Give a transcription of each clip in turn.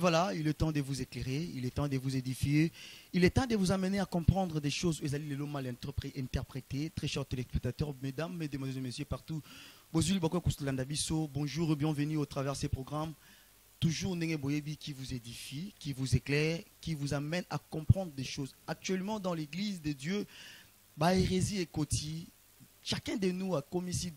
voilà, il est temps de vous éclairer, il est temps de vous édifier, il est temps de vous amener à comprendre des choses où allez les mal interprétées. Très chers téléspectateurs, mesdames, mesdemoiselles et messieurs, partout. Bonjour et bienvenue au travers de ces programmes. Toujours Nenge Boyebi qui vous édifie, qui vous éclaire, qui vous amène à comprendre des choses. Actuellement, dans l'église de Dieu, hérésie et Koti, chacun de nous a commis ici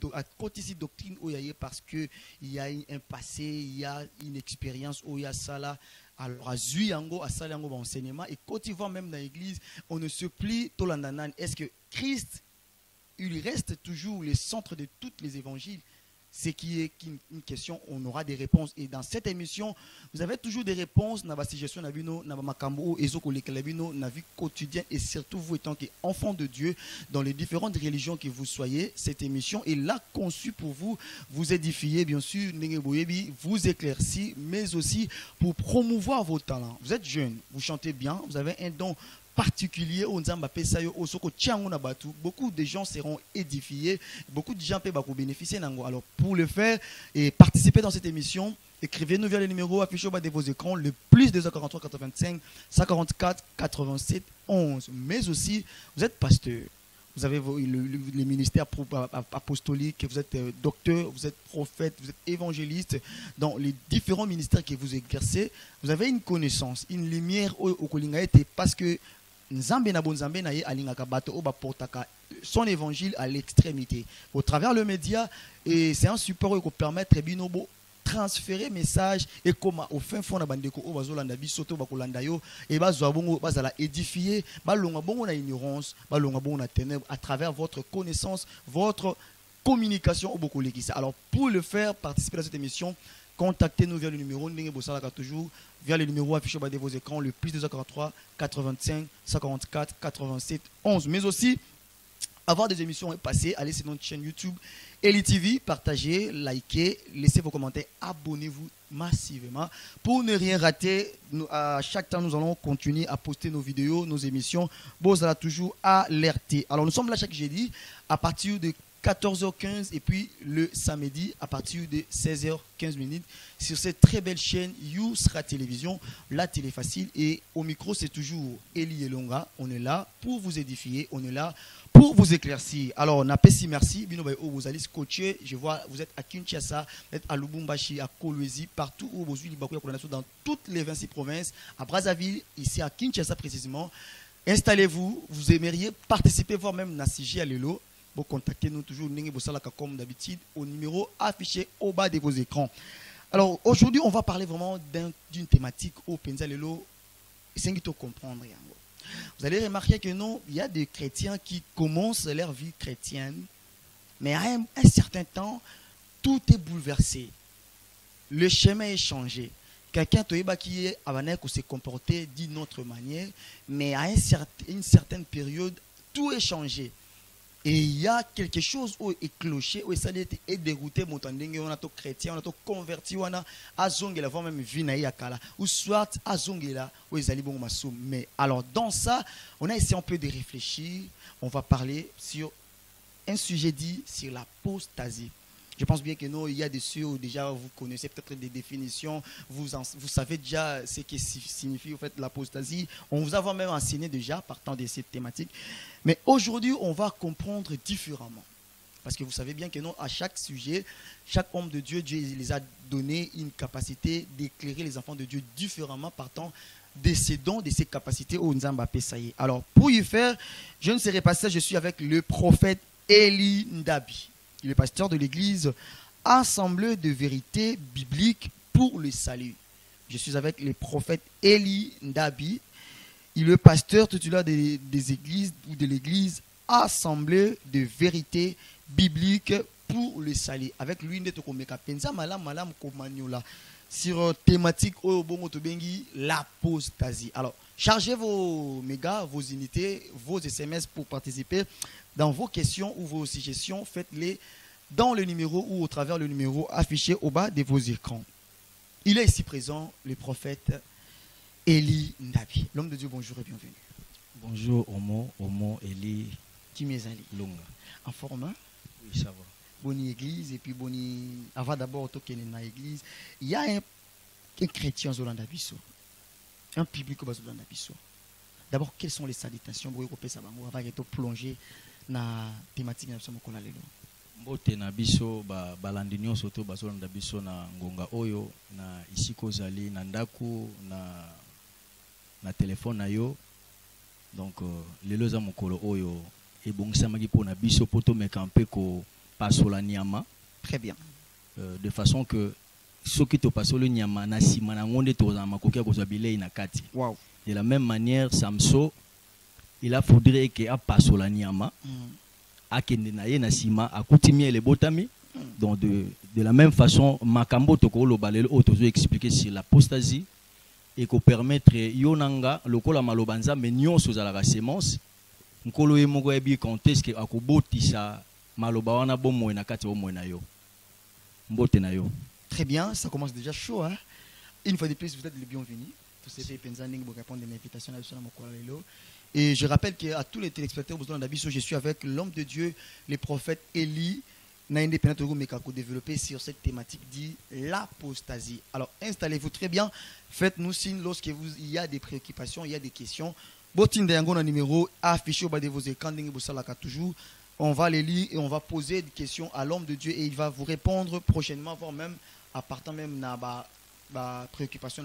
doctrine parce qu'il y a un passé, il y a une expérience, il y a ça là. Alors, à Zuyango, à Salango, enseignement, et quand tu vois même dans l'église, on ne se plie tout l'andanan. Est-ce que Christ, il reste toujours le centre de tous les évangiles? C'est qui est une question, on aura des réponses. Et dans cette émission, vous avez toujours des réponses dans la situation, dans la vie quotidienne, et surtout vous étant enfant de Dieu, dans les différentes religions que vous soyez, cette émission est là conçue pour vous, vous édifier, bien sûr, vous éclaircir, mais aussi pour promouvoir vos talents. Vous êtes jeune, vous chantez bien, vous avez un don particulier. Beaucoup de gens seront édifiés, beaucoup de gens peuvent bénéficier. Alors pour le faire et participer dans cette émission, écrivez-nous via le numéro affiché au bas de vos écrans, le plus 243 85 144 87 11. Mais aussi, vous êtes pasteur, vous avez les ministères apostoliques, vous êtes docteur, vous êtes prophète, vous êtes évangéliste. Dans les différents ministères que vous exercez, vous avez une connaissance, une lumière au Kolingaete, parce que son évangile à l'extrémité au travers le média, et c'est un support qui permet de transférer message et comme au fin fond na bandeko o bazolanda bisoto bakolanda yo et bazwa bongo bazala édifier balonga bongo na ignorance balonga bongo na ténèbres à travers votre connaissance, votre communication au bokolekisa. Alors pour le faire participer à cette émission, contactez-nous via le numéro Ndenge Bosalaka, toujours via le numéro affiché au bas de vos écrans, le plus 243 85 144 87 11. Mais aussi, avoir des émissions passées, allez sur notre chaîne YouTube Eli TV, partagez, likez, laissez vos commentaires, abonnez-vous massivement pour ne rien rater. À chaque temps, nous allons continuer à poster nos vidéos, nos émissions. Bon, ça toujours alerté. Alors, nous sommes là chaque jeudi à partir de 14h15 et puis le samedi à partir de 16h15 sur cette très belle chaîne Yousra Télévision, la télé facile. Et au micro, c'est toujours Eli Elonga. On est là pour vous édifier, on est là pour vous éclaircir. Alors, on appelle si merci. Vous allez se coacher. Je vois, vous êtes à Kinshasa, vous êtes à Lubumbashi, à Kolwezi, partout où vous êtes, dans toutes les 26 provinces, à Brazzaville, ici à Kinshasa précisément. Installez-vous, vous aimeriez participer, voire même Nassiji à Lelo. Vous contactez-nous toujours comme d'habitude au numéro affiché au bas de vos écrans. Alors aujourd'hui, on va parler vraiment d'une thématique au Penzalelo. C'est qu'il faut comprendre. Vous allez remarquer que non, il y a des chrétiens qui commencent leur vie chrétienne, mais à un certain temps, tout est bouleversé. Le chemin est changé. Quelqu'un qui est avané pour se comporter d'une autre manière, mais à une certaine période, tout est changé. Et il y a quelque chose où est cloché, où ça est dérouté, on a tout chrétien, on a tout converti, on a azongela, voire même vinaïakala, ou soit azongela, où ils allaient bon massoum. Mais alors dans ça, on a essayé un peu de réfléchir. On va parler sur un sujet dit sur l'apostasie. Je pense bien que non, il y a des sujets où déjà vous connaissez peut-être des définitions, vous savez déjà ce que signifie en fait l'apostasie. On vous a même enseigné déjà partant de cette thématique. Mais aujourd'hui, on va comprendre différemment. Parce que vous savez bien que non, à chaque sujet, chaque homme de Dieu, Dieu les a donné une capacité d'éclairer les enfants de Dieu différemment partant de ses dons, de ses capacités au Nzamba Pesaye. Alors, pour y faire, je ne serai pas seul, je suis avec le prophète Eli Ndabi. Il est pasteur de l'église Assemblée de vérité biblique pour le salut. Je suis avec le prophète Eli Ndabi. Il est pasteur titulaire des églises ou de l'église Assemblée de vérité biblique pour le salut. Avec lui, nous sommes sur thématique l'apostasie. Alors, chargez vos mégas, vos unités, vos SMS pour participer. Dans vos questions ou vos suggestions, faites-les dans le numéro ou au travers le numéro affiché au bas de vos écrans. Il est ici présent, le prophète Eli Ndabi. L'homme de Dieu, bonjour et bienvenue. Bonjour, Omo, Eli. Timezali. Longa. En forme, hein? Oui, ça va. Bonne église, et puis bonne. Avant d'abord, toquer dans l'église. Il y a un un chrétien Zolanda Bisso, un public Zolanda Bisso. D'abord, quelles sont les salutations pour que ça va être plongé dans la thématique de la lelo. Mbote na biso balandi nyonso to bazolanda biso na ngonga oyo na isiko zali na ndaku na telefone na yo. Donc lelo za mokolo oyo ebongisamaki mpona biso po tomeka mpe kopasola nyama. Très bien. De façon que soki topasoli nyama na nsima na ngo nde tozala makoki ya kozwa bilei na kati. Wow. De la même manière, Samso, il a faudrait que apasola nyama akende na ye na sima akutimie le botami. Donc de la même façon, makambo toko lo balelo otozo expliquer sur l'apostasie et ko permettre yonanga lokola maloba nzambe nyonso za la semence nkolo ye moko ebi contexte akobotisa maloba wana bomo na kati bomo na yo mbote na yo. Très bien, ça commence déjà chaud, hein. Une fois de plus, vous êtes les bienvenus. Tous ces Penzanding pour répondre à l'invitation à Mokwalelo. Et je rappelle qu'à tous les téléspectateurs, je suis avec l'homme de Dieu, le prophète Élie, développé sur cette thématique dit l'apostasie. Alors installez-vous très bien, faites-nous signe lorsque il y a des préoccupations, il y a des questions. Botin un numéro affiché au bas de vos écrans, toujours. On va les lire et on va poser des questions à l'homme de Dieu et il va vous répondre prochainement, voire même à partant même de préoccupation.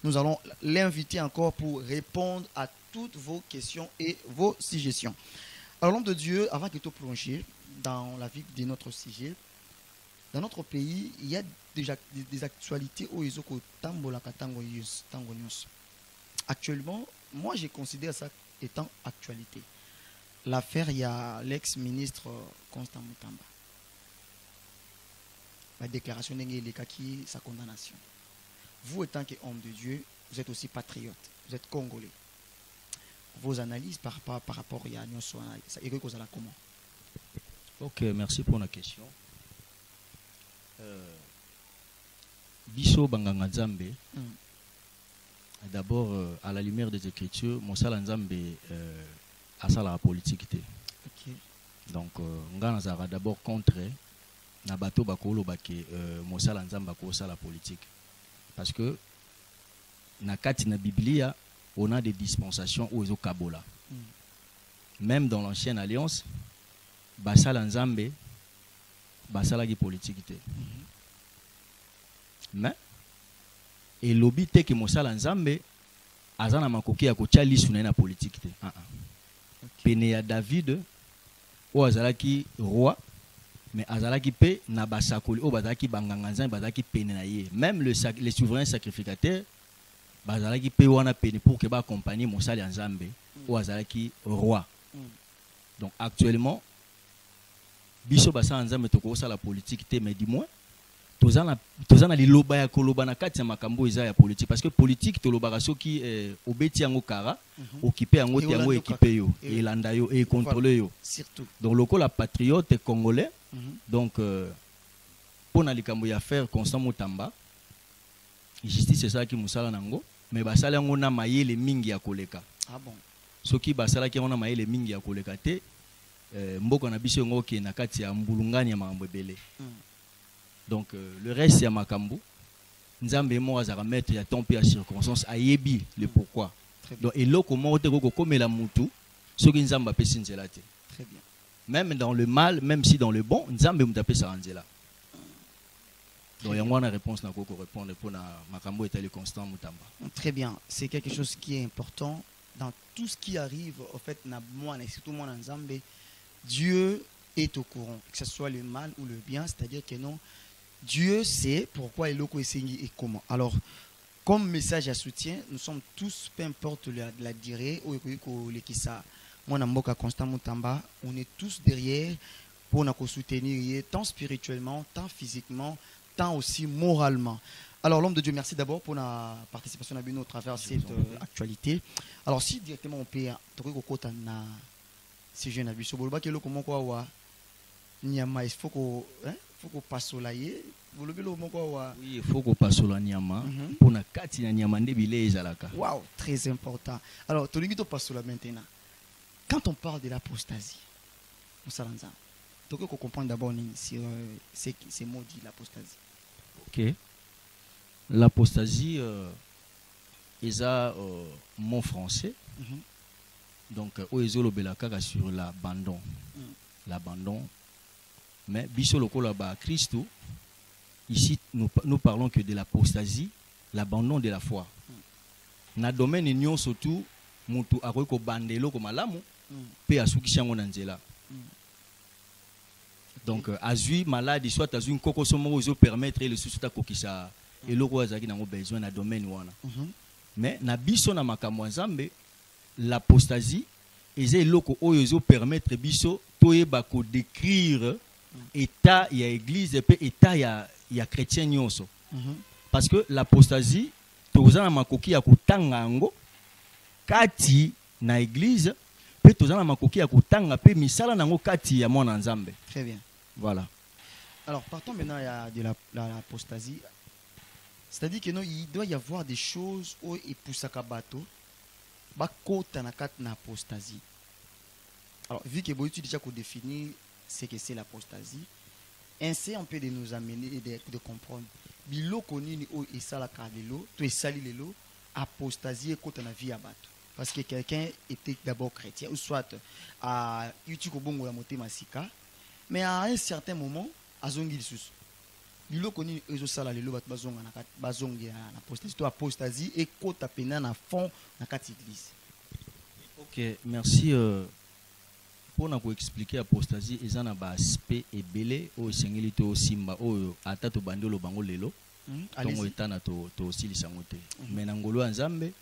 Nous allons l'inviter encore pour répondre à toutes vos questions et vos suggestions. Alors l'homme de Dieu, avant que tu plonges dans la vie de notre sujet, dans notre pays, il y a déjà des actualités où ils ont actuellement, moi je considère ça étant actualité. L'affaire, il y a l'ex-ministre Constant Mutamba. La déclaration de sa condamnation. Vous, étant qu'homme de Dieu, vous êtes aussi patriote, vous êtes congolais. Vos analyses par rapport à Nyonso, ça irait comment? Ok, merci pour la question. Biso Banganga Nzambe, d'abord, à la lumière des Écritures, Monsala Nzambe a ça la politique. Okay. Donc, Ngana Zara d'abord contre Nabato Bakolo Bake Monsala Nzambe a la politique. Parce que, na kati na Biblia, on a des dispensations où ils ont Kabola. Même dans l'ancienne alliance, Basala Nzambe, Basala qui politique. Mais, et lobby te que Monsala Nzambe, Azana Makoki a kocha lisuna na politique. Pene ya David, ou Azalaki roi, mais Azalaki pe na basakoli, ou Bazalaki Banganganzan, Bazalaki pene na ye. Même les souverains sacrificateurs, Bazalaki pe wana pene pour que ba accompagner Monsala Nzambe, ou Azalaki roi. Donc actuellement, Biso Basa Nzambe toko sa la politique, mais dis-moi, tozana li loba ya koloba na kati ya makambo eza ya politique parce que politique to loba soki obeti yango kara occupé yango te yango équipé yo elanda yo et contrôler yo surtout. Donc loko la patriote congolais donc pour na likambo ya faire Constant Mutamba justice c'est ça qui musala nango mais basala yango na mayele mingi ya koleka. Ah bon. Soki basala ki yango na mayele mingi ya koleka te mboka na biso yango ke na kati ya mbulungani ya makambo ebele. Donc le reste c'est Makambu. Nzambe mo azara mettre ya temps à circonstance ayebi le pourquoi. Donc et là comment te ko comme la mutu ce que Nzamba pe sinzela te. Très bien. Même dans le mal, même si dans le bon, Nzambe mutape sa ranzela. Donc il y a une réponse na ko répondre pour na Makambu est le Constant Mutamba. Très bien, c'est quelque chose qui est important dans tout ce qui arrive au fait na moi et surtout moi Nzambe, Dieu est au courant, que ce soit le mal ou le bien, c'est-à-dire que non Dieu sait pourquoi il est essayé et comment. Alors, comme message à soutien, nous sommes tous, peu importe la durée, ou moi, Namboka Constant Mutamba, on est tous derrière pour nous soutenir, tant spirituellement, tant physiquement, tant aussi moralement. Alors, l'homme de Dieu, merci d'abord pour la participation à nous au travers de cette actualité. Alors, si directement on peut, si je n'ai pas vu, il faut qu'on passe au laïe. Oui, il faut qu'on passe au nyama pour na kati na nyama ndebile ezalaka. Wow, très important. Alors, tu passe là maintenant. Quand on parle de l'apostasie, on s'alanza. Tu comprendre d'abord sur ces mots dit l'apostasie. OK. L'apostasie est un mot français. Donc, Oezolo Belakaka sur l'abandon. L'abandon. Mais Bisoloko là-bas, Christo, ici, nous parlons que de l'apostasie, l'abandon de la foi. Na domaine union surtout, mutu akoyeko bandelo ko malamu, pe asukisha ngo nanzela. Donc, azui malade, soit azui une koko somo ozo permettre le sous-ta kokisa et le roi azaki nango besoin na domaine wana. Mais na biso na makambo nzambe, l'apostasie eza eloko oyo ozo permettre biso toyeba ko décrire état ya église et état ya chrétien nyonso. Parce que l'apostasie toza na makoki ya kotanga ngo kati na église pe toza na makoki ya kotanga pe misala nango kati ya mwana nzambe. Très bien. Voilà. Alors partons maintenant de l'apostasie. C'est-à-dire que non, il doit y avoir des choses où il pousse à kabato bakota na kat na apostasie. Alors vu que tu déjà qu'on définit ce que c'est l'apostasie, ainsi on peut de nous amener de comprendre. Bilo konini o esala kadelo, to esali lelo apostasie kota na vie abato. Parce que quelqu'un était d'abord chrétien ou soit à yutuko bongo la moté masika, mais à un certain moment azongi lisusu. Bilo konini ezo sala lelo bat bazonga na kat bazongi na apostasie, to apostasie et kota pena na fond na kat église. OK, merci pour nous expliquer apostasie eza na ba aspect ebele o sengeli to simba o ata to bandolo bango lelo tongo etana to silisa ngote mais na ngolo ya nzambe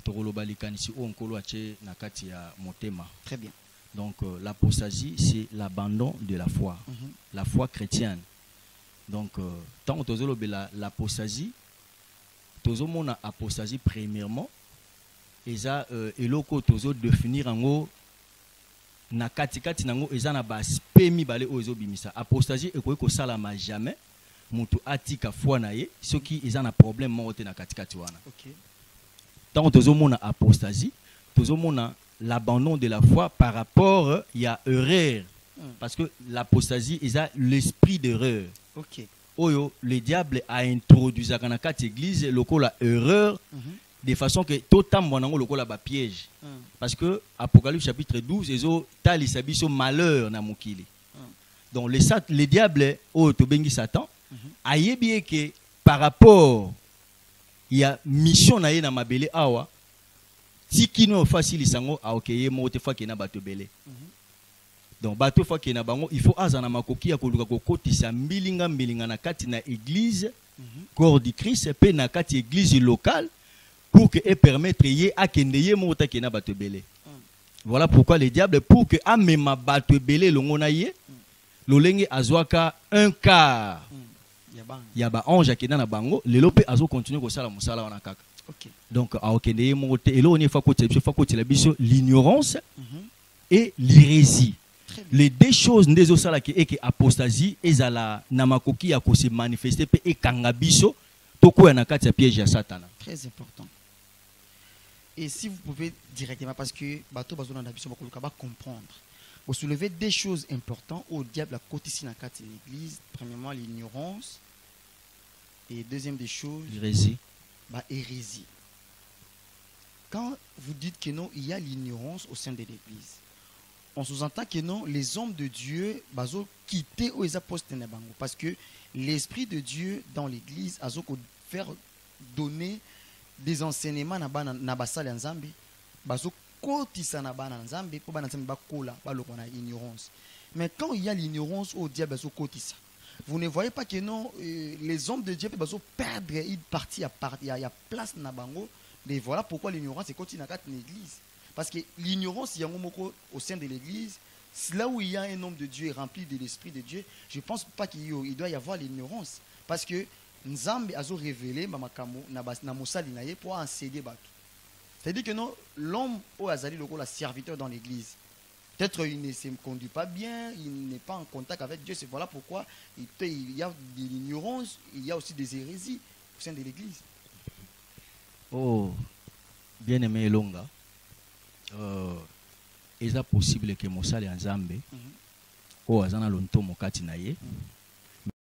to koloba likanisi o nkolo ache na kati ya motema. Très bien. Donc l'apostasie c'est l'abandon de la foi, la foi chrétienne. Donc tant que tozolobela l'apostasie tozomona apostasie premièrement eza eloko tozo définir ngo na katikati nango eza na ba aspect mibale oyo ezobimisa. Apostasie ekoki kosalama jamais mutu atika foi na ye soki eza na problème moko te na katikati wana. OK. Tant tozomona apostasie tozomona l'abandon de la foi par rapport ya erreur. Parce que l'apostasie eza l'esprit d'erreur. OK. Oyo le diable a introduit na kati église lokola erreur. De façon que tout le monde lokola ba piège. Parce que Apocalypse chapitre 12 ezo tali sabiso malheur na mokili. Donc le diable o to bengi Satan ayebi que par rapport il y a mission na ye na mabele awa tikino facile sango a okeye mo te fa ke na bato belé. Donc bato fa ke na bango il faut azana makoki ya koluka kokotisa mbilinga na kati na église corps du Christ pe na kati église locale pour que et permettre yé à kendeye mota kena bato belé. Voilà pourquoi le diable pour que amema bato belé longona yé lolenge azwaka un quart ya ba ange kena na bango lelo pe azo continuer ko sala musala wana kaka. OK. Donc a okendeye mote elo ni fa ko la biso l'ignorance et l'hérésie. Les deux choses ndezo sala ke eke apostasie ezala na makoki ya ko se manifester pe e kanga biso toko ya na kati ya piège ya Satan. Très important. Et si vous pouvez directement, parce que bateau bazona na biso bakoluka ba comprendre, vous soulevez des choses importantes au diable à côté ici dans l'église. Premièrement l'ignorance et deuxième des choses l'hérésie. Bah hérésie. Quand vous dites que non, il y a l'ignorance au sein de l'église, on sous-entend que non, les hommes de Dieu bazo quitter aux apôtres na bango parce que l'esprit de Dieu dans l'église a faire donner des enseignements na basali nzambe bazo kotisa na bana nzambe po bana nzambe bakola baloko na ignorance. Mais quand il y a l'ignorance au diable bazo kotisa, vous ne voyez pas que non les hommes de Dieu bazo perdre une partie à part il y a place na bango. Et voilà pourquoi l'ignorance est continue dans l'église, parce que l'ignorance il y a un moko au sein de l'église. Là où il y a un homme de Dieu rempli de l'esprit de Dieu, je pense pas qu'il doit y avoir l'ignorance, parce que Nzambe a révélé na mosali na ye pour enseigner bato. C'est-à-dire que non, l'homme au azali loko la serviteur dans l'église, peut-être il ne se conduit pas bien, il n'est pas en contact avec Dieu, c'est voilà pourquoi il y a de l'ignorance, il y a aussi des hérésies au sein de l'église. Oh, bien aimé Elonga, est-ce possible que mosali nzambe o azana lonto mokati na ye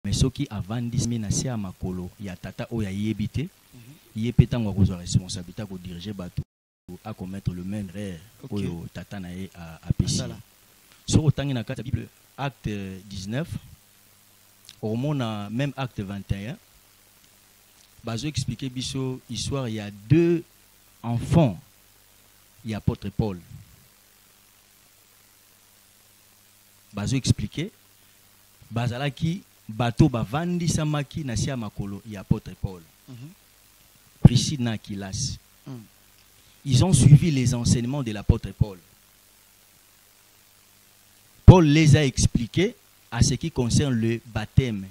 mais ceux qui avandis menacé à makolo ya tata o ya yebité yé tango a cause responsabilité à diriger bateau à commettre le même erreur oyo tata na ye a péché. Sur autant na la Bible acte 19 au moment même acte 21 bazo expliquer biso histoire il y a deux enfants il y a apôtre Paul bazo expliquer bazalaki bateau bavandi samaki na sia makolo il y a apôtre Paul Priscille na Aquilas. Ils ont suivi les enseignements de l'apôtre Paul. Paul les a expliqués à ce qui concerne le baptême.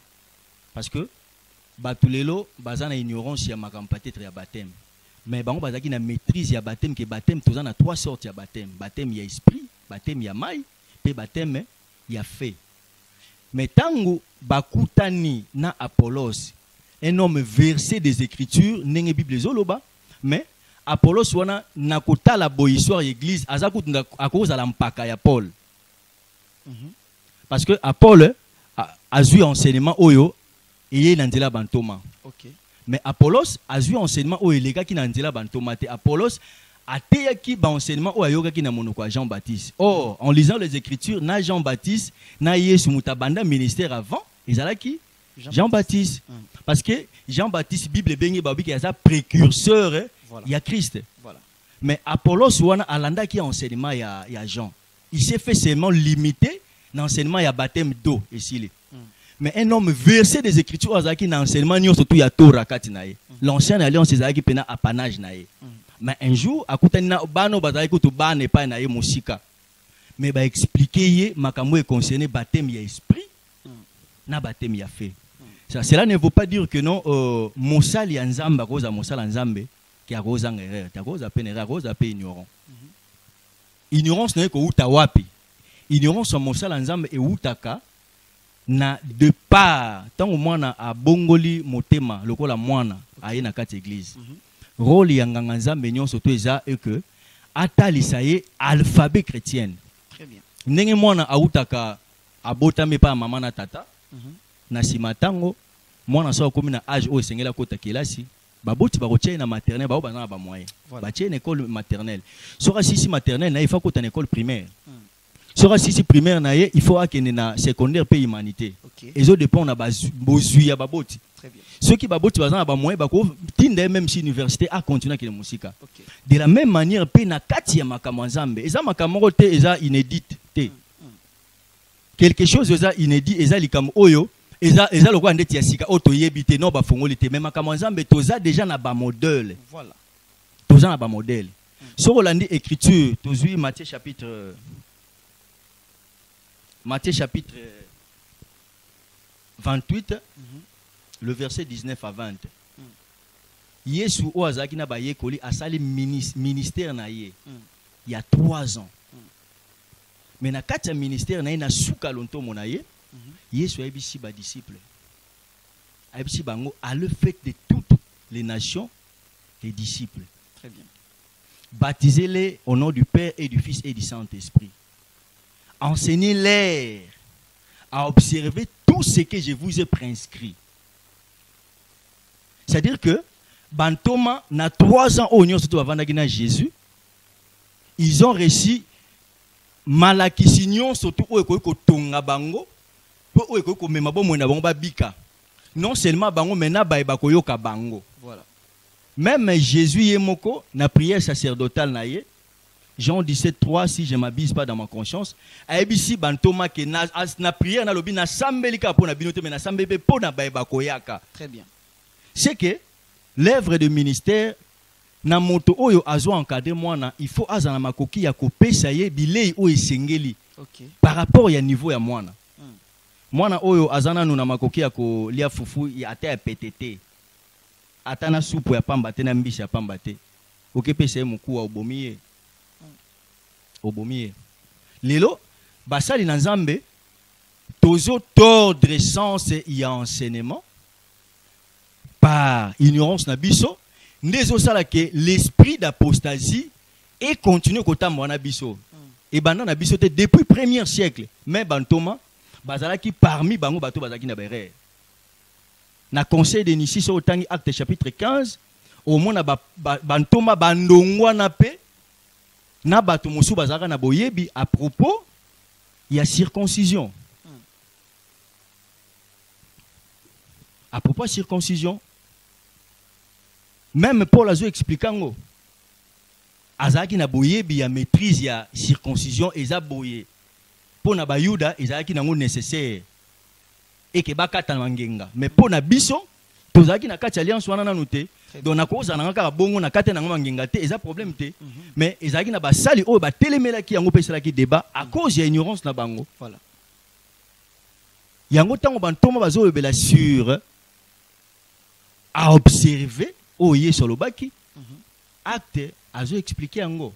Parce que batulelo bazana ignorance ya makam peut-être ya baptême. Mais bango bazaki na maîtrise ya baptême que baptême tous a trois sortes ya baptême. Baptême ya esprit, baptême ya mai, pe baptême ya feu. Mais tango bakutani na Apollos, un homme versé des Écritures, nenge Bible zoloba, mais Apollos wana nakota la boissoire église azakut à cause de l'ampaka ya Paul. Parce que Paul a eu enseignement oyo et il a bantoma. Mais Apollos a eu enseignement oyo les gars qui n'a bantoma te Apollos a teyaki ba enseignement oyo yoga qui na monoko Jean-Baptiste. Or en lisant les Écritures na Jean-Baptiste na Yesu mutabanda ministère avant ezalaki Jean-Baptiste. Parce que Jean-Baptiste Bible bengi babi qui est précurseur il y a Christ. Mais Apollos wana alanda qui enseignement il y a Jean. Il s'est fait seulement limiter l'enseignement il y a baptême d'eau ici. Mais un homme versé des Écritures azaki na enseignement nyo surtout ya Torah katinaye. L'ancienne alliance ezaki pena apanage naye. Mais un jour akutani na bano bazaki kutu bane pa naye musika. Mais ba expliquer ye makambo e concerné baptême ya esprit na baptême ya feu. Cela ne veut pas dire que non mosali ya nzamba cause mosala nzambe qui a cause erreur, ta cause peine erreur, cause pe ignorant. Ignorance n'est ko uta wapi. Ignorance mosala nzambe e utaka na de part tant mwana a bongoli motema lokola mwana aye na kati église. Rôle ya nganga nzambe nyonso to eza e que atalisa ye alphabet chrétienne. Très bien. Ndenge mwana a utaka abotame pa mama na tata. Na simatango mwana so komi na âge o esengela kota kelasi baboti bakotia na maternelle ba bana ba moyen batie na école maternelle sora sisi maternelle na il faut kota na école primaire sora sisi primaire na ye il faut akende na secondaire pe humanité ezo dépend na bozui ya baboti. Très bien. Ceux qui baboti bazana ba moyen bako tinde même si université a continuer ke musika de la même manière pe na kati ya makambo nzambe eza makambo te eza inédite te quelque chose eza inédit eza likambo oyo eza lokwa ndeti ya sika oto yebite no ba fongoli te même makambo nzambe toza déjà na ba modèle. Voilà. Toza na ba modèle. So rolandi écriture tozui Matthieu chapitre Matthieu chapitre 28 le verset 19 à 20. Yesu o azaki na ba yekoli asali ministère na ye. Il y a 3 ans. Mais na kati ya ministère na ye na suka lonto mona ye Yesu a ebisi ba disciples. A ebisi bango à le fait de toutes les nations les disciples. Très bien. Baptisez-les au nom du Père et du Fils et du Saint-Esprit. Enseignez-les à observer tout ce que je vous ai prescrit. C'est-à-dire que Bantoma na 3 ans au surtout avant de Jésus, ils ont reçu malakisi surtout ko tonga bango ko mema bo mona bango babika. Non seulement bango mena ba koyoka bango. Voilà. Même Jésus yemoko na prière sacerdotale na ye Jean 17:3 si je m'abuse pas dans ma conscience ayebisi bantoma ke na prière na lobi na sambelika po na binote mais na sambebe po na ba koyaka. Très bien. C'est que l'œuvre de ministère na moto oyo azo encadrer mwana il faut azana makoki ya kopesa ye bilei o esengeli par rapport ya niveau ya mwana. Mwana oyo azana nuna makoki ya ko lia fufu ya ata ya PTT atana supu ya pamba te na mbisi ya pamba te okepesa ye muku wa obomiye obomiye lelo basali na nzambe tozo tordre sens ya enseignement par ignorance na biso ndezo sala ke l'esprit d'apostasie et continue kotambo na biso et banda na biso te depuis 1er siècle mais bantoma bazalaki parmi bango bato bazalaki na bere na conseil de Nissi so tangi acte chapitre 15 au mona bantoma bandongwa na pe na bato musu bazaka na boyebi à propos il y a circoncision. À propos de circoncision, même Paul a expliqué ngo azaki na boyebi ya maîtrise ya circoncision eza boye pour na bayuda ezaki nango nécessaire et que bakata mangenga mais pour na biso tozaki na kati alliance wana nanu te donc na koza na kaka bongo na kati nango mangenga te eza problème te mais ezaki na basali oyo batelemelaki yango peselaki débat à cause ya ignorance na bango. Voilà. Yango tango bantoma bazoyebela sur à observer oye solobaki acte azo expliquer yango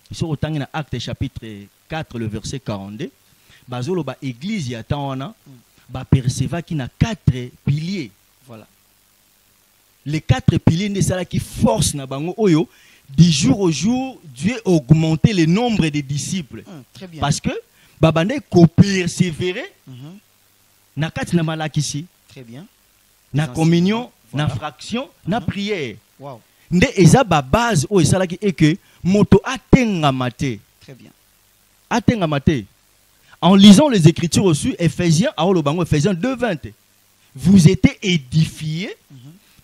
iso otangi na acte chapitre 4 le verset 42 bazolo ba église ya tawana ba percevaki na 4 piliers. Voilà. Les 4 piliers ne sala qui force na bango oyo du jour au jour Dieu augmentait le nombre de disciples. Très bien. Parce que babande ko persévérer na kati na malakisi. Très bien. Na communion, voilà. Na fraction, na prière. Wow. Nde eza ba base o esalaki et que moto atenga mate. Très bien. Atenga mate. En lisant les écritures reçues, Ephésiens 2:20. Vous étiez édifiés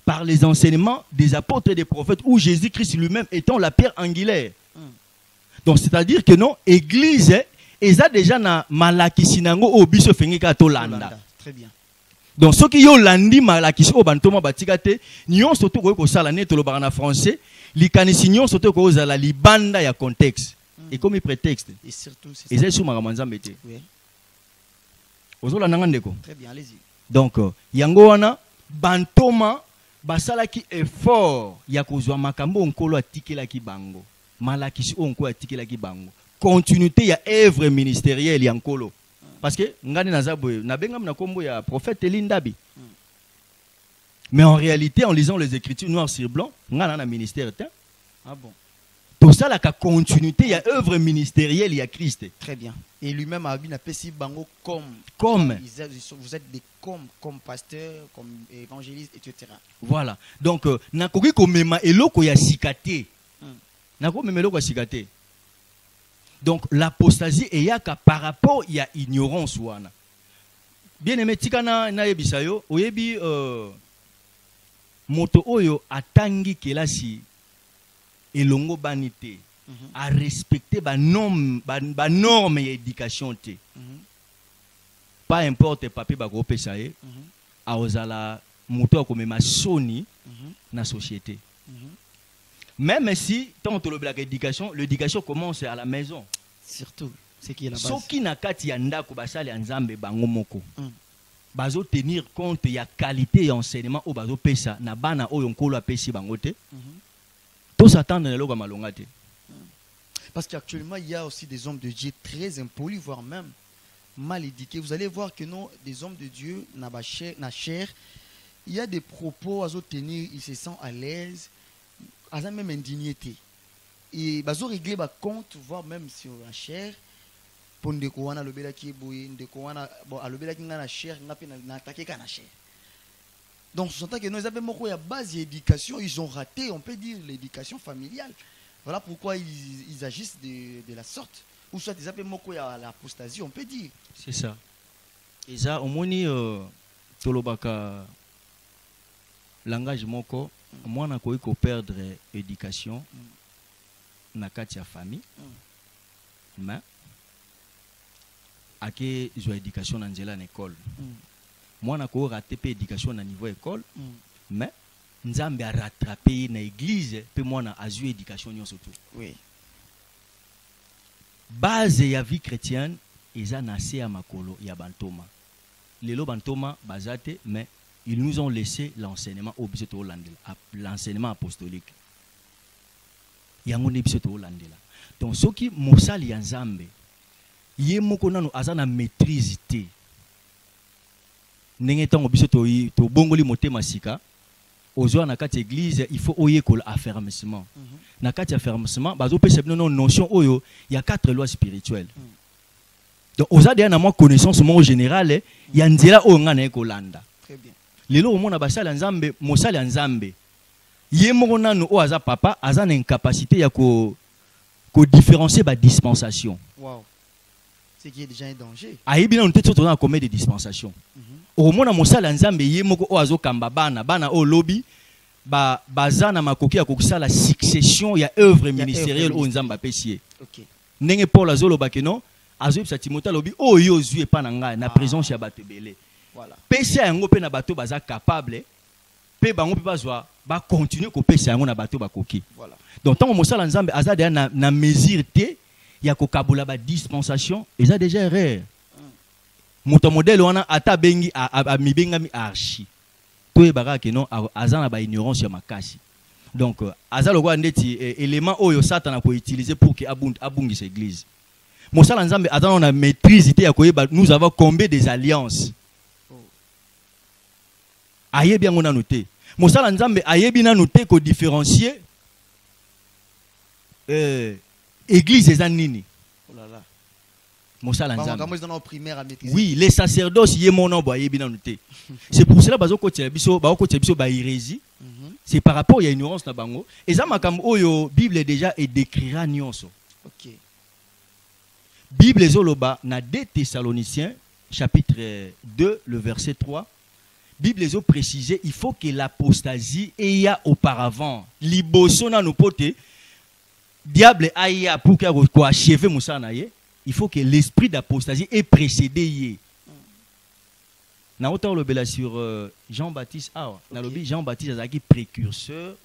par les enseignements des apôtres et des prophètes, où Jésus-Christ lui-même étant la pierre angulaire. Donc c'est-à-dire que non, église eza déjà na malakisi nango obiso fengeka to landa. Très bien. Donc ceux qui ont landi malakisi o bantoma batikate, nyon surtout ko sala ne to lo barana français, likanisi nyon surtout ko za la libanda ya contexte. Et comme prétexte. Et surtout c'est ça. Et sur magamanzambe te. Oui. Ozola nangandeko. Très bien, allez-y. Donc yango wana bantoma basalaki effort ya kozwa makambo onkolo atikelaki bango. Malakisi onkolo atikelaki bango. Continuité ya œuvre ministérielle ya nkolo. Parce que ngani nazaboye nabengam na kombo ya prophète Elindabi. Mais en réalité en lisant les écritures noir sur blanc, ngana na ministère te. Ah bon. Tout ça la continuité il y a œuvre ministérielle il y a Christ. Très bien. Et lui-même a vu Pessi Bango comme vous êtes des comme pasteur, comme évangéliste, etc. Voilà. Donc nakoki komema eloko ya sikate. Nako mema eloko ya sikate. Donc l'apostasie eyaka par rapport il y a ignorance wana. Bien aimé tikana na yebisayo oyebi moto oyo atangi kelasi elongo banité à respecter ba norme et éducation te. Pas importe papier ba ko pesa ye a ozala moto akomema soni na société. Même si tant que l'éducation commence à la maison. Surtout c'est qui est la base. Soki na kati ya ndako basali nzambe bango moko. Bazo tenir compte ya qualité et enseignement au bazo pesa na bana oyo nkolo apesi bango te. Tous attendent le logo malongate. Parce qu'actuellement, il y a aussi des hommes de Dieu très impolis, voire même mal éduqués. Vous allez voir que non, des hommes de Dieu, na chair, il y a des propos à tenir, ils se sentent à l'aise, à la même indignité. Et ils ont réglé leur compte, voire même sur la chair, pour ne pas le bela qui est bouillé, ne pas le bela qui est na chair, n'a attaqué qu'à la chair. Donc, ce sont que nous avons beaucoup de base d'éducation, ils ont raté, on peut dire, l'éducation familiale. Voilà pourquoi ils agissent de la sorte. Ou soit ils appellent beaucoup à l'apostasie, on peut dire. C'est ça. Et ça, au moins, tolobaka langage moko, moi, on a ko perdre éducation na kati ya famille. Mais, ake zo éducation na nzela na école. Moi, on a raté l'éducation à niveau école, mais Nzambe a rattrapé na église, puis moi, on a eu éducation surtout. Oui. Base ya vie chrétienne, ils ont naissé à Makolo, ya Bantoma. Les Bantoma, basate, mais ils nous ont laissé l'enseignement au biseto Hollandais, l'enseignement apostolique. Yango ne biseto Hollandais. Donc, ce qui mosali ya Nzambe, yé moko nanu azana maîtrise te. Ndenge tango biso to bongoli motema sika ozwa na kati église il faut oyer ko affermissement na kati affermissement bazo pesa bino notion oyo il y a 4 lois spirituelles. Donc oza dia na moi connaissance mo générale ya nzela oyo ngana ko landa. Très bien. lelo omona basala nzambe mosala nzambe ye moko nanu o aza papa aza na incapacité ya ko différencier ba dispensation. Wow. C'est qui est déjà un danger. Ayebi nanu te tozona commettre des dispensations. Omona mosala nzambe ye moko o azo kamba bana o lobi baza na makoki ya kokosala succession ya œuvre ministérielle o nzambe apesi. OK. Ndenge Paul azoloba ke non azoyebisa Timothée lobi oyo ozwi epa na ngai na présence ya bato ebele. Voilà. Pesa yango pe na bato baza capable pe bango pe bazwa ba continuer ko pesa yango na bato bakoki. Voilà. Donc tant mosala nzambe aza déjà na mesure te ya ko kabula ba dispensation eza déjà erreur. Moto modèle wana ata bengi a mibengami archi. To ebaka ke non aza na ba ignorance ya makasi. Donc aza lokwa ndeti élément oyo Satan ko utiliser pour que abungisa église. Mosala nzambe aza na maîtrise te ya koyeba nous avons combien des alliances. Ayebi yango na noté. Mosala nzambe ayebi na noté ko différencier église eza nini. Oh là là. Mosala nzambe. Oui, les sacerdoces yemono bo ayebi na noté. C'est pour cela bazo ko tia biso ba hérésie. C'est par rapport à l'ignorance na bango. Eza makambo oyo Bible déjà et décrira nyonso. OK. Bible ezoloba na 2 Thessaloniciens chapitre 2 le verset 3. Bible ezo préciser il faut que l'apostasie ait auparavant liboso na nopote diable aya pour que achever mosala na ye, il faut que l'esprit d'apostasie ait précédé ye. Na autant le bela sur Jean-Baptiste na lobi Jean-Baptiste azaki précurseur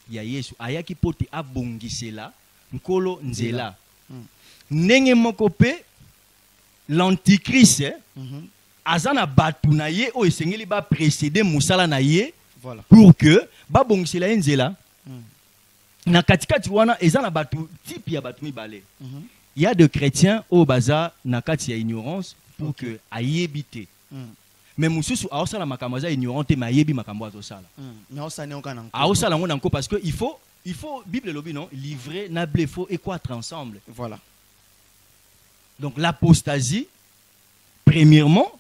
ya Yesu ayaki pote abongisela nkolo nzela. Ndenge moko pe l'antichrist azana batu na ye o esengeli ba précéder musala na ye pour que ba bongisela nzela. Na katikati wana ezana batu type ya batu mibale. Il y a des chrétiens au baza na kati ya ignorance pour que ayebite. Mais mususu aosala makambo za ignorante ma yebi makambo azosala. Mais osane okana nko. Aosala ngona nko parce que il faut Bible lobi non livrer na blefo et croître ensemble. Voilà. Donc l'apostasie premièrement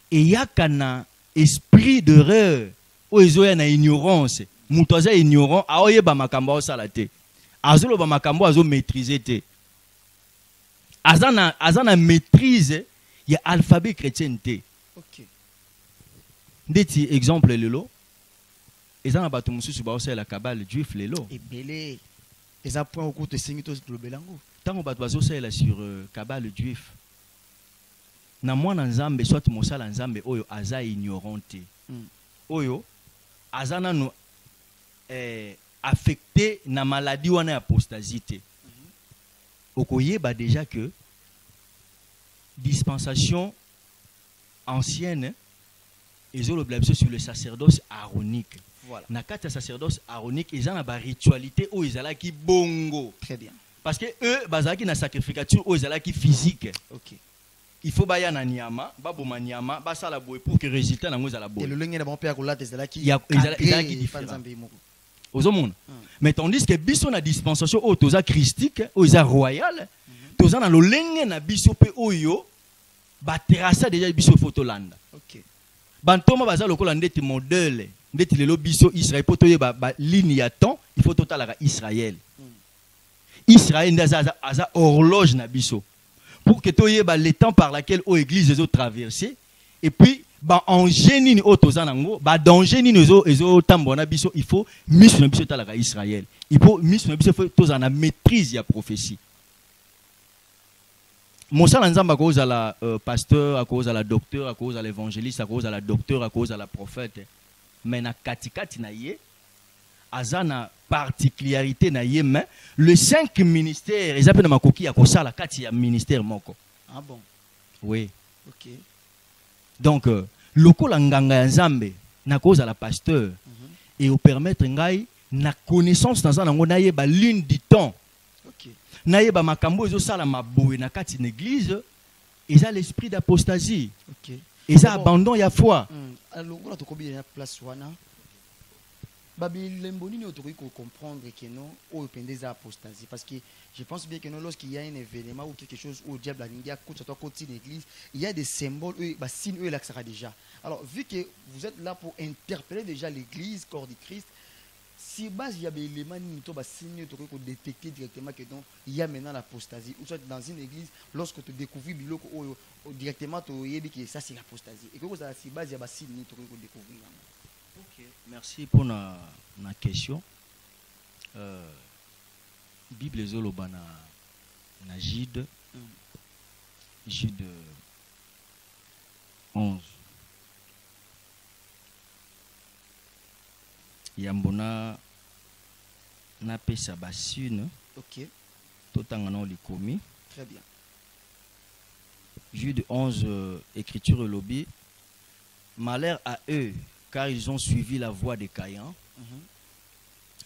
et y a kana esprit d'erreur o ezoya na ignorance. Muto za ignorant aoyeba makambo osala te. Azolo ba makambo azo maîtriser te. Azana maîtrise ya alphabet chrétien te. OK. Ndeti exemple lelo ezana bato mususu ba osala la cabale juif lelo ebele eza point okuto singito globelango tango bato bazosala sur cabale juif na mwana nzambe soit mosala nzambe oyo aza ignorante oyo azana no affecté na maladie wana ya apostasie te okoyeba déjà que dispensation ancienne ils ont le sur le sacerdoce aaronique. Voilà. Na kata sacerdoce aaronique, ils ont la ritualité où ils allaient qui bongo. Très bien. Parce que eux, bazaki na sacrificature où ils allaient qui physique. OK. Il faut baya na nyama, baboma nyama, basala boy pour que résultat na ngoza la boy. Et le lengi na bon père kola tezala qui qui différent. Aux hommes. Mais tandis que biso na dispensation au toza christique, où ils a royal, toza na lo lengi na biso pe oyo ba terrassa déjà biso photolanda. OK. Bantoma baza lokola ndeti modèle ndeti lelo biso Israël poto ye ba ligne ya temps il faut totalaka Israël. Israël ndaza aza horloge na biso pour que toye ba le temps par laquelle aux églises ezo traverser et puis ba en génie o toza nango ba danger ni ezo tambona biso il faut miso na biso talaka Israël. Il faut miso na biso toza na maîtrise ya prophétie. Mosala nzamba à cause à la pasteur, à cause à la docteur, à cause à l'évangéliste, à cause à la docteur, à cause à la prophète. Mais na katikati na ye, azana particularité na ye, mais le 5 ministères, ils appellent ma coquille à cause la kati ya ministère moko. Ah bon? Oui. OK. Donc loko la nganga nzambe na cause à la pasteur et au permettre ngai na connaissance dans un na ye ba lune du temps. Naïba makambo ezo sala maboue na kati na église eza l'esprit d'apostasie. OK. Eza abandon ya foi. Alors on a to combien de place wana. Babilembo nini autori ko comprendre que non au pendeza apostasie parce que je pense bien que non lorsqu'il y a un événement ou quelque chose où le diable a ningia coach toi côté l'église il y a des symboles bah signes eux là que ça sera déjà. Alors vu que vous êtes là pour interpeller déjà l'église corps du Christ si base il y a des éléments ni to ba signe autori ko détecter directement que non il y a maintenant l'apostasie ou soit dans une église lorsque tu découvres biloko directement tu yebi que ça c'est l'apostasie et que vous avez si base il y a ba signe ni autori ko découvrir. Ok, merci pour la question. Bible zoloba na Jude, Jude 11. Yambona na pesa basune. Ok. Totangana likomi. Très bien. Jude 11, écriture lobby. Malheur à eux, car ils ont suivi la voie des Caïns.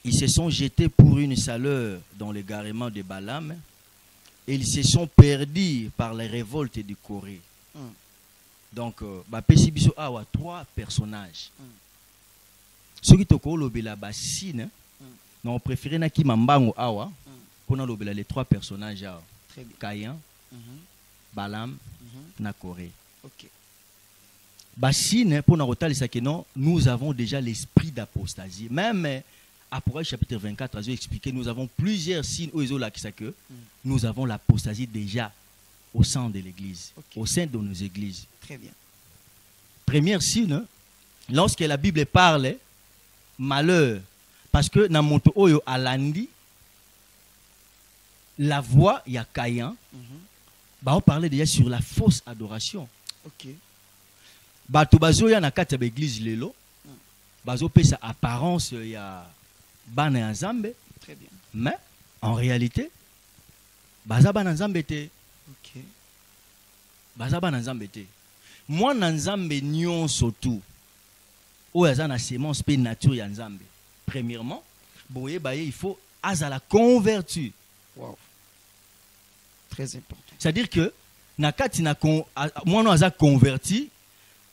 Ils se sont jetés pour une saleur dans l'égarement de Balaam et ils se sont perdus par les révoltes du Corée. Donc, Pesibiso a trois personnages. Ceux qui toko lobela basine, on préféré na ki mambango awa, qu'on a lobela les trois personnages awa. Caïn, Balaam, na Corée. Ok. Bassine, pour nous avons déjà l'esprit d'apostasie. Même Apocalypse chapitre 24, a expliqué, nous avons plusieurs signes où nous avons l'apostasie déjà au sein de l'église, au sein de nos églises. Très bien. Premier signe, lorsque la Bible parle, malheur, parce que dans mon oyo alandi, la voix, il y a Caïn, on parlait déjà sur la fausse adoration. Ok. Bato bazoya na kati ya l'église lelo bazo pesa apparence ya bana ya Nzambe. Très bien. Mais en réalité baza bana Nzambe te. OK. Baza bana Nzambe te. Moi na Nzambe nyonso tu oyo aza na semence pe nature ya Nzambe. Premièrement, boye baye il faut azala converti. Wow. Très important. C'est-à-dire que na kati na moi no aza converti.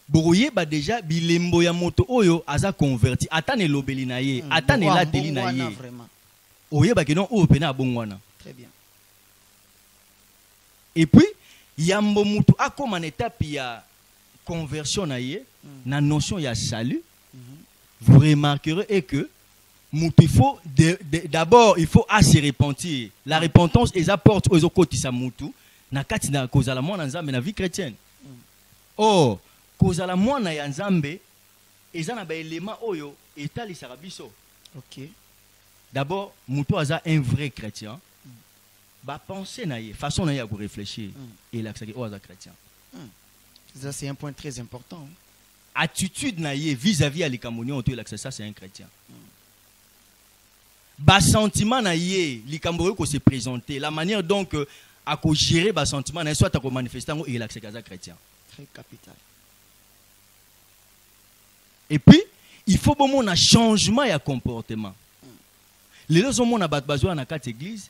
Boye ba déjà bilembo ya moto oyo aza converti atane lobeli na ye atane la teli na ye oye ba kenon o pena bongwana. Très bien. Et puis yambo mutu akoma na étape ya conversion na ye na notion ya salut. Vous remarquerez et que mutu il faut d'abord il faut se repentir. La repentance les apporte aux okotisa mutu na kati na kozala mwana Nzambe na vie chrétienne. Oh kozala mwana ya Nzambe eza na ba élément oyo etalisaka biso. OK. D'abord muto aza un vrai chrétien. Ba penser na ye façon na ye à réfléchir et la que aza chrétien. Ça c'est un point très important. Attitude na ye vis-à-vis à likambo to la ça c'est un chrétien. Ba sentiment na ye likambo ko se présenter la manière donc à ko gérer ba sentiment na soit à ko manifester ngo et la que aza chrétien. Très capital. Et puis, il faut bon un changement de comportement. Les deux hommes na batbazo na quatre église.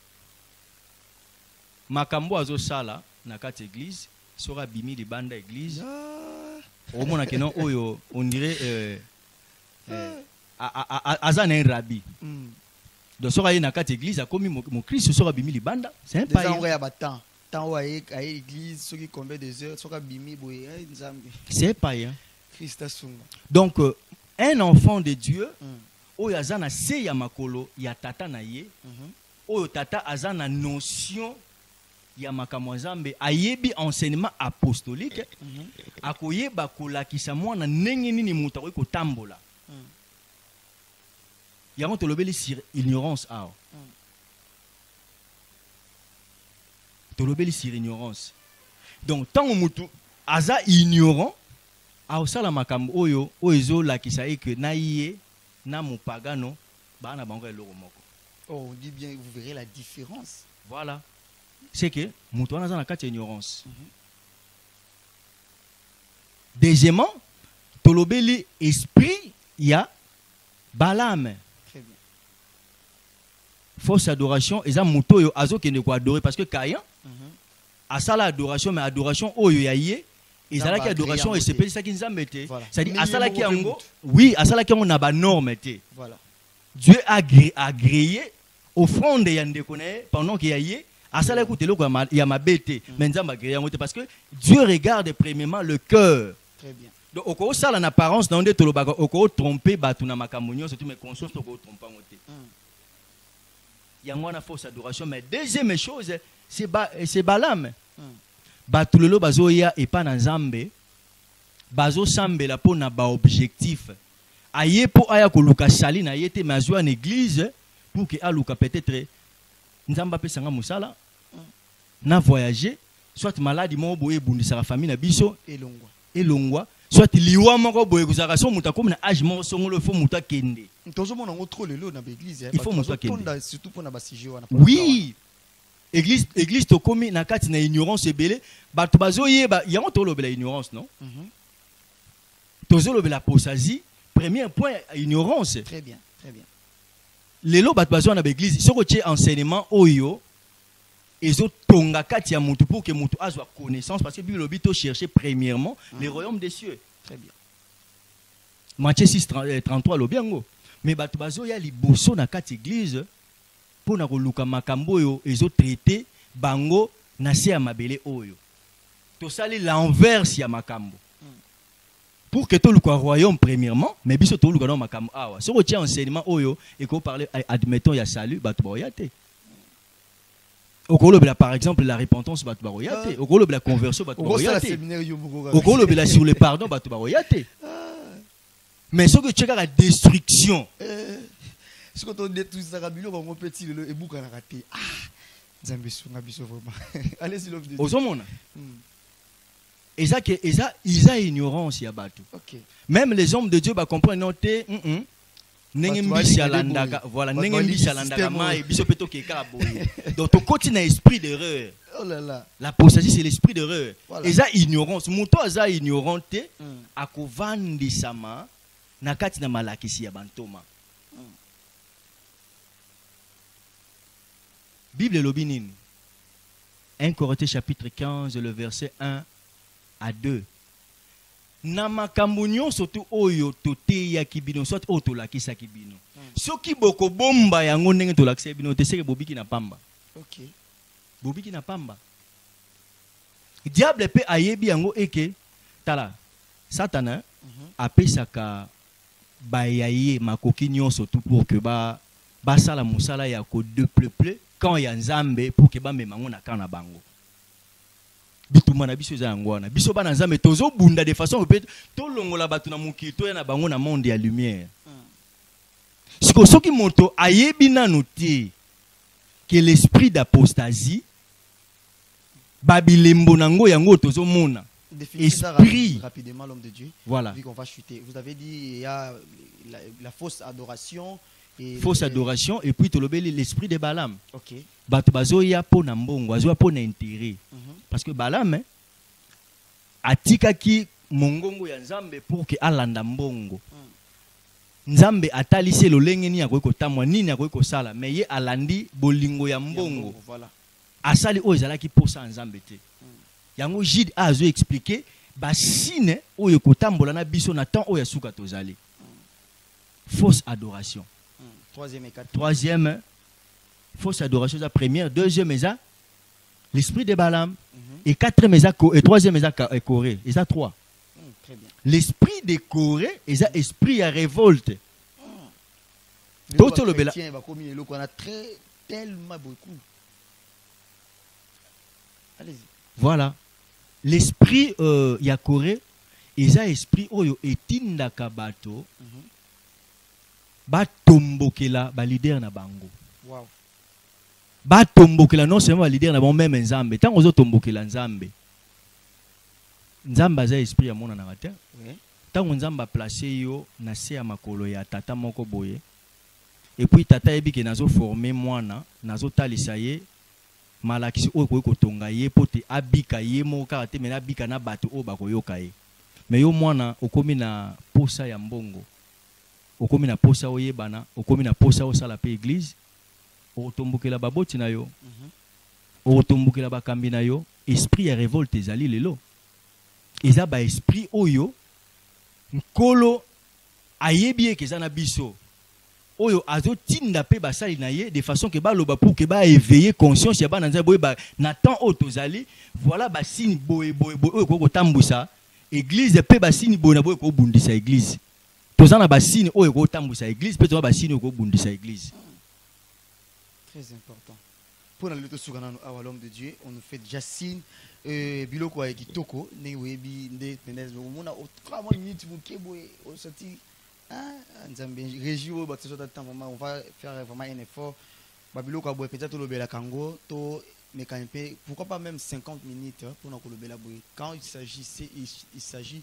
Makambo azo sala na quatre église, sera bimi de banda église. Au moins kenon oyo on dirait azan un rabbi. Donc sera na quatre église a commis mon Christ sera bimi de banda, c'est un païen. Tant à l'église ceux qui combien des heures sera bimi boye Nzambe. C'est païen. Donc, un enfant de Dieu, oyo azana se ya makolo ya tata na ye, oyo tata azana notion ya makambo Nzambe, ayebi enseignement apostolique, akoyeba kolakisa mwana ndenge nini mutu akoki kotambola. Yango tolobeli sur ignorance awa. Tolobeli sur ignorance. Donc, tant mutu aza ignorant, aosala makambo oyo oyo la kisa que na ye na mupagano bana bango eloko moko. Oh, on dit bien vous verrez la différence. Voilà. C'est que mutu wana za na kati ignorance. Deuxièmement, tolobeli esprit ya Balaam. Très bien. Fausse adoration eza mutu oyo azokende ko adorer parce que Caïn asala adoration mais adoration oyo ya ye et ça là qui adoration et c'est pas ça qui nous a metté. C'est-à-dire asala qui ango oui asala qui on a ba norme té. Voilà. Dieu a agréé offrande ya ndeko na ye pendant qu'il y a yé asala écoute le ya mabete mais nzamba agréé parce que Dieu regarde premièrement le cœur. Très bien. Donc oko sala en apparence na onde tolobaka oko tromper batu na makambo nyonso surtout mes conscience oko tromper ngote. Yango na fausse adoration mais deuxième chose c'est Balaam. Batu lelo bazoya et pas na Nzambe bazo sambela po na ba objectif. Aye po aya ko luka sali na yete mazwa en église pour que aluka peut-être nzamba pe sanga musala na voyager soit maladie mo boye bundisa la famille na biso elongwa soit liwa moko boye kuzaka so muta comme na âge mo songolo fo muta kende tozo mona ngo trop lelo na église il faut muta kende surtout pour na ba sujet wana oui église to komi na kati na ignorance ebele bato bazo yeba yango to lobela ignorance non tozo lobela posazi. Premier point, ignorance. Très bien, très bien. Les lots batbazo na l'église, ce que enseignement oyo, ils ont tonga katia mutu pour que mutu azwa connaissance parce que Bible obito chercher premièrement les royaumes des cieux. Très bien. Matthieu 6 33 lo biango. Mais batbazo ya liboso na kati église pour na koluka makambo yo, ils ont traité bango na se ya mabele oyo. To sali l'envers ya makambo. Pour que tout le royaume premièrement mais biso tout le royaume makam awa ce que enseignement oyo et qu'on parle admettons il y a salut batu boyate okolo bela par exemple la repentance batu boyate okolo bela conversion batu boyate okolo bela sur le pardon batu boyate mais ce que tu as la destruction ce que tu détruis ça rabilo comme petit le ebuka na raté nzambe sunga biso vraiment allez-y l'homme de Dieu ozomona ils ont ignorance ya batu. Okay. Même les hommes de Dieu ba comprendre noter nengembi landaka voilà nengembi landaka mai biso peto keka boye. Donc to continue esprit d'erreur. Oh là là. La possession c'est l'esprit d'erreur. Voilà. Ils ont ignorance. Muto aza ignorante akovandi sama na kati na malakisi ya bantoma. Bible lobi nini? 1 Corinthiens chapitre 15 le verset 1 à 2. Na makambo nyonso to oyo tote ya kibino soit o to lakisa kibino. Soki boko bomba yango ndenge to lakisa kibino te seke bobiki na pamba. OK. Bobiki na pamba. Diable pe ayebi yango eke tala Satan apesaka bayaye makoki nyonso tout pour que ba sala musala ya ko de pleuple quand ya Nzambe pour que ba memango na kana bango. Bitumana biso za ngwana biso bana Nzambe tozo bunda de façon peut to longola batu na mukito ya na bango na monde ya lumière. Siko soki moto ayebi nanu te que l'esprit d'apostasie babilembo nango yango tozo mona esprit rapidement l'homme de Dieu. Voilà. Vu qu'on va chuter. Vous avez dit il y a la fausse adoration et fausse adoration et puis tolobeli l'esprit de Balaam. OK. Bato bazoya po na mbongo bazoya po na intérêt. Parce que Balaam atikaki mongongo ya Nzambe pour que alanda mbongo. Nzambe atalise lolenge ni akoki kotamwa nini akoki kosala mais ye alandi bolingo ya mbongo. Voilà. Asali o ezalaki posa Nzambe te. Yango Jide azo expliquer basine oyo kotambola na biso na temps oyo suka tozali. Fausse adoration. Troisième et quatrième. Troisième fausse adoration la première, deuxième est l'esprit de Balaam et quatrième et troisième est Corée. Et ça trois. Très bien. L'esprit de Corée et ça esprit à révolte. D'autres le bela. On a très tellement beaucoup. Allez-y. Voilà. L'esprit ya Corée et ça esprit oyo etindaka bato. Ba tombokela ba leader na bango. Wow. Ba tombokela non seulement ba leader na bango même Nzambe. Tant ozo tombokela Nzambe. Nzamba za esprit ya mona na terre. Oui. Tant Nzamba placer yo na se ya makolo ya tata moko boye. Et puis tata yebi ke nazo former mwana, nazo talisa ye malakisi oyo ko tonga ye pote abika ye mo karate mena abika na bato o bakoyoka ye. Mais yo mwana okomi na posa ya mbongo. Okomi na posa oyebana, okomi na posa osala pe église, otombokela baboti na yo. Otombokela bakambi na yo, esprit ya révolte ezali lelo. Eza ba esprit oyo nkolo ayebi eke eza na biso. oyo azotinda pe basali na ye de façon que ba loba pour que ba éveiller conscience ya ba nanza boye ba na temps otozali voilà ba signe boye oyo ko tambusa église pe ba signe boye na boye ko bundisa église tozana ba signe oyo ko tambusa église pe to ba signe ko bundisa église. Très important. Pour le tout soukana à l'homme de Dieu, on nous fait déjà signe biloko ya kitoko ne webi nde tenez mona au 3 minutes muke boye au sorti nzambe région ba tso temps vraiment on va faire vraiment un effort ba biloko boye peut-être to lobela kango to mécanique pourquoi pas même 50 minutes pour na ko lobela boye quand il s'agit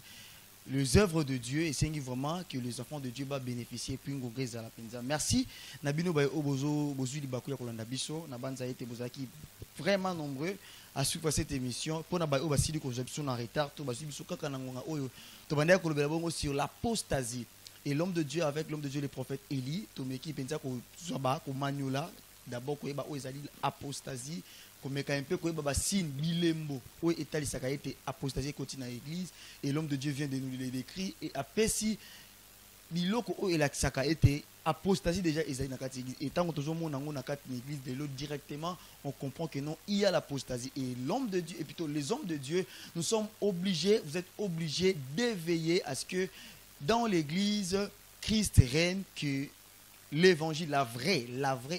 les œuvres de Dieu et c'est vraiment que les enfants de Dieu va bénéficier puis ngongeza la penza. Merci nabino ba obozo bozu li bakuya kolanda biso na banza été bozaki vraiment nombreux à suivre cette émission pour na ba obasili ko jobson en retard to bazu biso kaka na ngonga oyo to banda ko lobela bongo sur l'apostasie et l'homme de Dieu avec l'homme de Dieu le prophète Élie to meki penza ko zoba ko maniola d'abord ko eba o ezali apostasie un peu comme signe bilembo où etalisaka été apostasie côté na église et l'homme de Dieu vient de nous le décrire et après si biloko o elaksaka été apostasie déjà ezali na kati église et tant que toujours mon na kati église de l'autre directement on comprend que non il y a l'apostasie et l'homme de Dieu et plutôt les hommes de Dieu nous sommes obligés vous êtes obligés d'éveiller à ce que dans l'église Christ règne que l'évangile, la vraie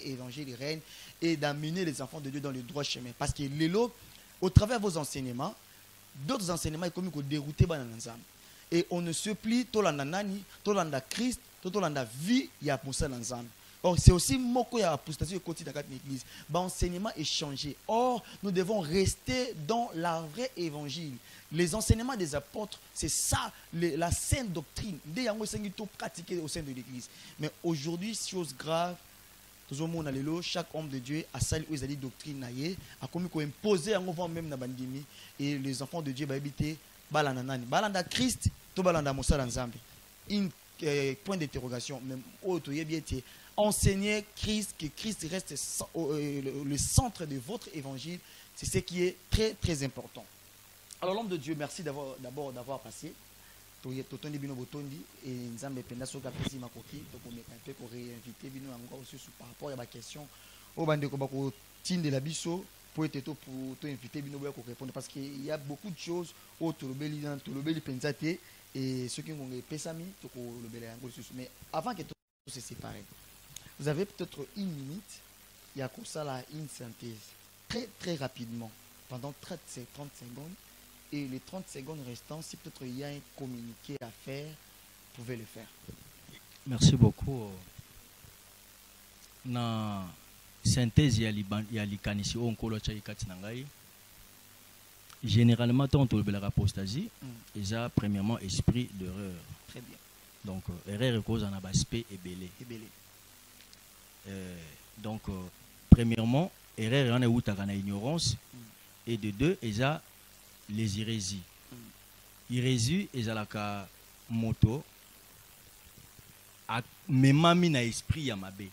évangile règne et d'amener les enfants de Dieu dans le droit chemin. Parce que l'élo, au travers de vos enseignements, d'autres enseignements, comme ils dérouté et on ne se plie, tolanda nani, tolanda Christ, tolanda vie, il y a pour ça l'ensemble. Or, c'est aussi moko ya apostasie au quotidien de l'église. L'enseignement est changé. Or, nous devons rester dans la vraie évangile. Les enseignements des apôtres, c'est ça, la sainte doctrine. Pratiquer au sein de l'église. Mais aujourd'hui, chose grave, chaque homme de Dieu a sali aux doctrine a commis qu'on imposer en avant même na bandimi et les enfants de Dieu va habiter balanda nani balanda Christ to balanda mosala nzambe. Une point d'interrogation même auto yebiete enseigner Christ, que Christ reste le centre de votre évangile, c'est ce qui est très très important. Alors l'homme de Dieu, merci d'abord d'avoir passé. Totondi bino botondi et nzambe penda soka pesi makoki to ko meka pour réinviter bino encore aussi par rapport à ma question au bande ko bako tinde la biso pour être pour to inviter bino ko répondre parce qu'il y a beaucoup de choses au tolobeli pensate et ceux qui vont pesami to ko lobela yango mais avant que tout se sépare vous avez peut-être une minute il y a comme ça là une synthèse très très rapidement pendant 30 secondes. Et les 30 secondes restantes, si peut-être il y a un communiqué à faire, vous pouvez le faire. Merci beaucoup. Na synthèse ya likanisi onkolo cha ikati nangai. Généralement, tant on la apostasie, il y a premièrement esprit d'erreur. Très bien. Donc, erreur cause en aspect et belé. Donc, premièrement, erreur en est où tu as ignorance. Et de deux, il y a les hérésies. Hérésie, ils ont la moto. Même na esprit ya mabe.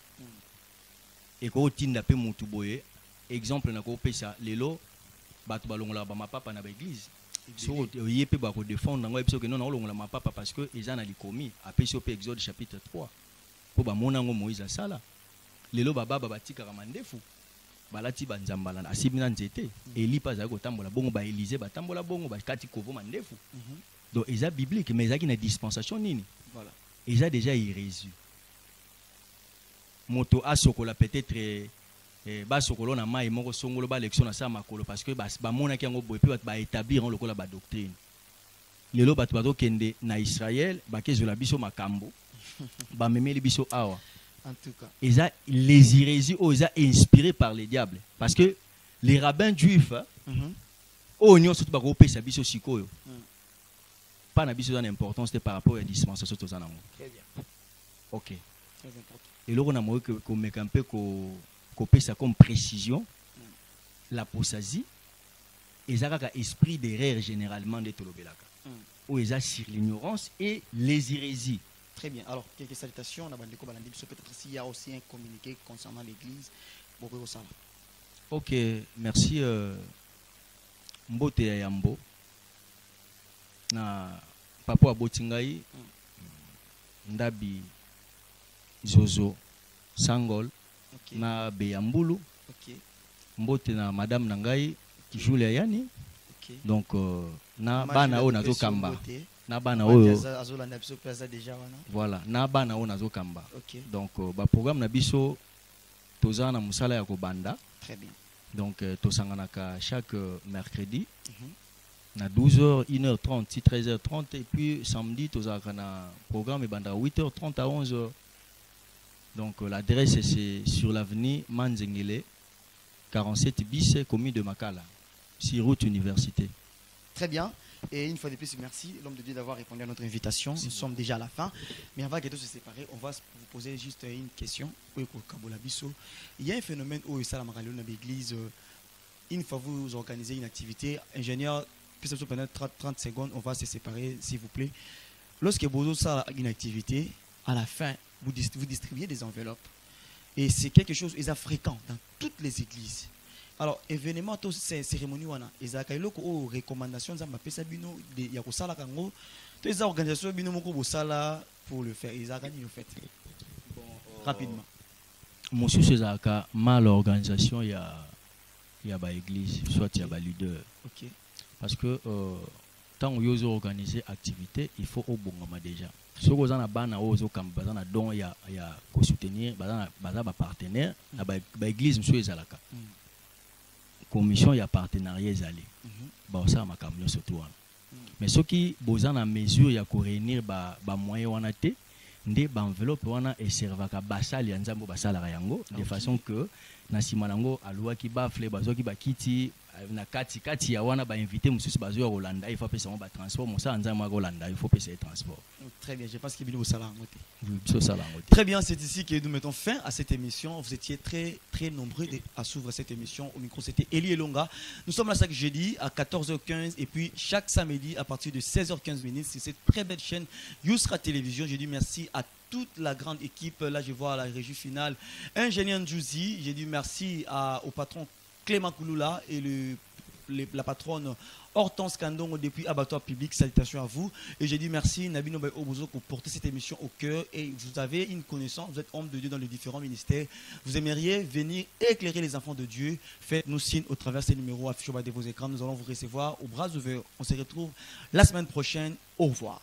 Et quand on n'a pas moto boye, exemple na ko pesa lelo batu balongola ba mapapa na ba église. So yepe ba ko défendre ngo ebiso que non longola mapapa parce que ils en a li commis. Après sur Exode chapitre 3. Pour ba mona ngo Moïse sala. Lelo baba batika kamandefu. Balati banzambala asibina nzete Eli pas za ko tambola bongo ba Élisée ba tambola bongo ba kati kovo mandefu. Donc ils a biblique mais ils a une dispensation nini. Voilà. Ils a déjà hérésie. Moto a sokola peut-être ba sokolo na mai moko songolo ba lection na sa makolo parce que ba mona ki ngo boye pe ba établir en lokola ba doctrine. Lelo batu bato kende na Israël ba kezola biso makambo ba memeli biso awa. En tout cas. Ils ont les hérésies, ils ont inspirés par les diables. Parce que les rabbins juifs, ils ont surtout pas d'importance par rapport à la dispensation. Très bien. Ok. Très important. Et là, on a qu'on met un peu ça comme précision. L'apostasie, ils ont un esprit d'erreur généralement de Tolobelaka. Où ils ont sur l'ignorance et les hérésies. Très bien. Alors, quelques salutations. Peut-être s'il y a aussi un communiqué concernant l'église. Ok, merci. Mbote ya Yambo. Na Papa Abotingai. Ndabi Zozo. Sangol, Ok. na Beyambulu, Ok. mbote na Madame Nangai, Julia Yani. Ok. Donc, na Imagine bana la o nazo dépression kamba. beauté. Na bana Bandi o, azolanda biso pe aza déjà wana. voilà, na bana o nazo kamba. Ok. Donc, ba programme na biso, toza na musala ya kobanda. Très bien. Donc, tosanganaka chaque mercredi. Mhm. Na 12h, 1h30, 13h30. Et puis, samedi, toza na programme banda 8h30 à 11h. Donc, l'adresse, c'est sur l'avenue Manzengele, 47 bis, commune de Makala, sur route université. Très bien. Et une fois de plus, merci l'homme de Dieu d'avoir répondu à notre invitation. Nous sommes déjà à la fin. Mais avant que tous se séparer, on va vous poser juste une question. Il y a un phénomène où ça dans l'église. Une fois vous organisez une activité, ingénieur, puis pendant 30 secondes, on va se séparer, s'il vous plaît. Lorsque vous avez une activité, à la fin, vous distribuez des enveloppes. Et c'est quelque chose qui est fréquent dans toutes les églises. Alors, événement, c'est cérémonie, il y a des recommandations, il y a des organisations pour le faire. Ils ont gagné, fait. Rapidement. Monsieur César, mal l'organisation, il y a ba église, soit il y a ba leader. Ok. Parce que tant que vous organisez activité, il faut au bon moment déjà. Si vous avez un ban à don, il y a soutenir, un partenaire, la église, monsieur Ezalaka. Commission, il y a partenariat Ezali. Ça ma camion surtout. Mais ce qui vous en a mesure, il y a réunir ba moyen wanate, ndé ba enveloppe wana et servaka basali ya nzambo basala yango de façon que na simanango alwa ki bafle bazoki bakiti na kati ya wana ba invité mususu bazo ya Rolanda, il faut passer ba transport musa nzambo Rolanda, il faut passer transport. Très bien, je pense qu'il y a au salaire. Oui, très bien, c'est ici que nous mettons fin à cette émission. Vous étiez très nombreux à suivre cette émission. Au micro, c'était Eli Elonga. Nous sommes là chaque jeudi à 14h15 et puis chaque samedi à partir de 16h15 sur cette très belle chaîne Yousra Télévision. Je dis merci à toute la grande équipe. Là, je vois la régie finale, ingénieur Njouzi. J'ai dit merci au patron Clément Kouloula et la patronne Hortense Kandongo depuis Abattoir Public. Salutations à vous. Et j'ai dit merci Nabino Bay Obozo pour porter cette émission au cœur. Et vous avez une connaissance, vous êtes homme de Dieu dans les différents ministères. Vous aimeriez venir éclairer les enfants de Dieu. Faites-nous signe au travers ces numéros affichés au bas de vos écrans. Nous allons vous recevoir aux bras ouverts. On se retrouve la semaine prochaine. Au revoir.